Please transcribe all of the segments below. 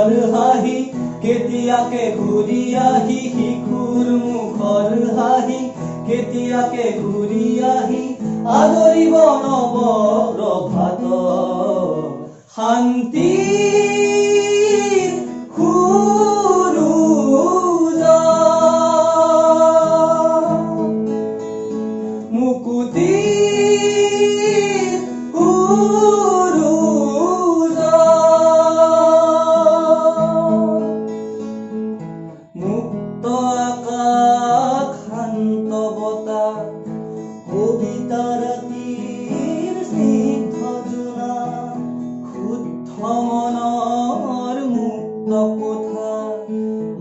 মুখৰ হাঁহি কেতিয়াকে ঘূৰি আহি শিশুৰ মুখৰ হাঁহি কেতিয়াকে ঘূৰি আহি আদৰিব নৱ প্ৰভাত শান্তি মুকুতি মুক্ত আকাশ শান্ত বতাহ কবিতাৰ তীৰ স্নিগ্ধ জোনা ক্ষুদ্ধ মনৰ মুক্ত কোঠা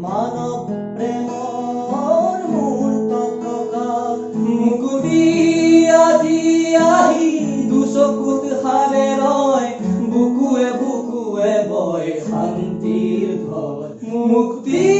মানৱ প্ৰেমৰ মূৰ্ত প্ৰকাশ মুকুতি আজি আহি দুচকুত হাৰে ৰয় বুকুৱে বুকুৱে বয় শান্তিৰ ঘৰ মুক্তি